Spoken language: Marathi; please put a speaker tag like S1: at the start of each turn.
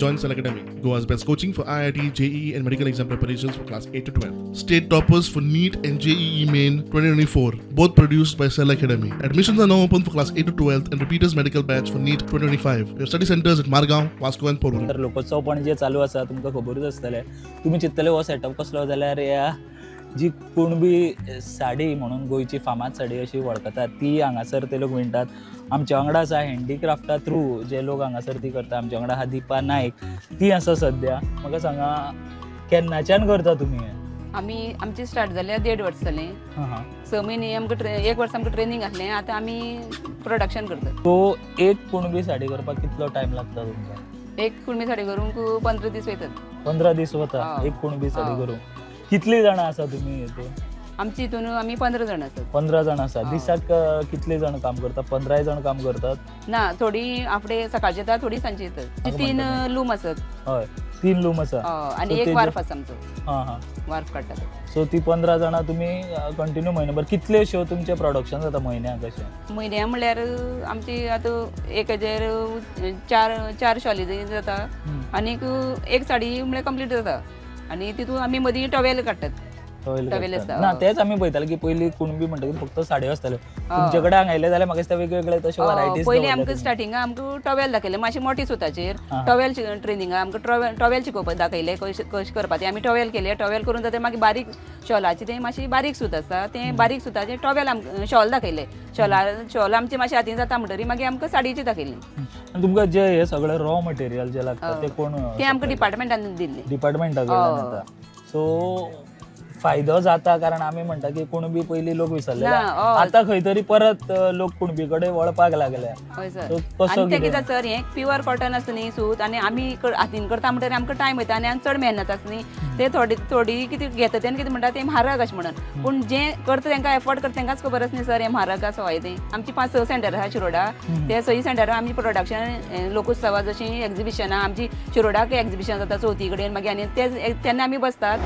S1: Join Cell Academy, Goa's best coaching for IIT, JEE, and medical exam preparations for class 8 to 12. State toppers for NEET and JEE Main 2024, both produced by Cell Academy. Admissions are now open for class 8 to 12th and repeaters medical batch for NEET 2025. We have study centers at Margao, Vasco, and Porur.
S2: तर लोकोत्सव पण जे चालू आसा तुमकां खबरूच आसतलें. तुम्ही चिंततले हो सेटअप कसलो जाल्यार ह्या जी कुणबी साडी म्हणून गोंयची फामाद साडी अशी वळखतात ती हांगासर ते लोक विणटात. आमच्या वांगडा आसा हँडीक्राफ्टा थ्रू जे लोक हांगासर ती करता. आमच्या वांगडा आहा दीपा नायक, ती आसा सद्या. म्हाका सांगा केन्नाच्यान करता तुमी हें?
S3: आमची स्टार्ट जाल्या 1.5 वर्स जालें. 6 म्हयने आमकां 1 वर्स आमकां ट्रेनिंग आसलें. आतां आमी प्रोडक्शन करतात.
S2: तो एक कुणबी साडी करपाक कितलो टायम लागता तुमकां?
S3: एक कुणबी साडी करूंक 15 दीस वयतात.
S2: 15 दीस वता एक कुणबी साडी करूंक. कितली जाणां आसा तुमी हेतून?
S3: आमची हितून आमी 15 जाण आसात.
S2: 15 जाण आसा. दिसाक कितले जाण काम करतात? 15 जाण काम करतात?
S3: ना, थोडी आपडे सकाळची येतात, थोडी सांजची येतात. 3 लूम आसात.
S2: हय, 3 लूम आसा.
S3: आनी एक वार्फ आसा आमचो.
S2: हां.
S3: वार्फ काडटात.
S2: सो ती 15 जाणां तुमी कंटिन्यू म्हयनोभर कितले शो तुमचे प्रोडक्शन जाता म्हयन्याक अशें?
S3: म्हयन्या म्हणल्यार आमची आतां 1004 शॉली जाता. आनीक एक साडी म्हणल्यार कंप्लीट जाता. आनी तितून आमी मदीं टॉवेल काडटात. टॉवेल आसता.
S2: ना तेच आमी पळयताले की पयलीं कुणबी म्हणटकीर फक्त साडयो आसताल्यो. तुमचे कडेन हांगा आयले जाल्यार म्हाका दिसता वेगवेगळे तशे वरायटीज.
S3: पयलीं आमकां स्टार्टिंगा आमकां टॉवेल दाखयलें मातशें मोठी सुताचेर. टॉवेल ट्रेनिंगा आमकां टॉवेल शिकोवपाक दाखयलें कशें करपाक तें. आमी टॉवेल केलें. टॉवेल करून जाता मागीर बारीक शॉलाची तें मातशी बारीक सूत आसता तें बारीक सुताचेर टॉवेल आमकां शॉल दाखयलें. शॉल आमचें मातशें हातीन जाता म्हणटरी मागीर आमकां साडयेची दाखयली.
S2: आनी तुमकां जे हे सगळें रॉ मटेरियल जे लागता ते कोण?
S3: तें आमकां डिपार्टमेंटान दिल्लें.
S2: डिपार्टमेंटा कडल्यान येता. सो फायदो जाता कारण आमी म्हणटा की कुणबी पयलीं लोक विसरले. आतां खंय तरी परत लोक कुणबी कडेन वळपाक लागले.
S3: हय सर.
S2: कसो
S3: आनी तें कितें जाता सर, हें प्युअर कॉटन आसता न्ही सूत आनी आमी हातीन करता म्हणटरी आमकां टायम वयता आनी चड मेहनत आसता न्ही. ते थोडी कितें घेता तेन्ना कितें म्हणटा तें म्हारग अशें म्हणून. पूण जे करता तांकां एफोर्ड करता तांकांच खबर आसा न्ही सर हें म्हारग आसा हय तें. आमची 5-6 सेंटर आसा शिरोडा. ते 6 सेंटरां आमी प्रोडक्शन लोकोत्सवा जशीं एक्झिबिशनां आमची शिरोडाक एक्झिबिशन जाता चवथी कडेन मागीर आनी तेन्ना आमी बसतात.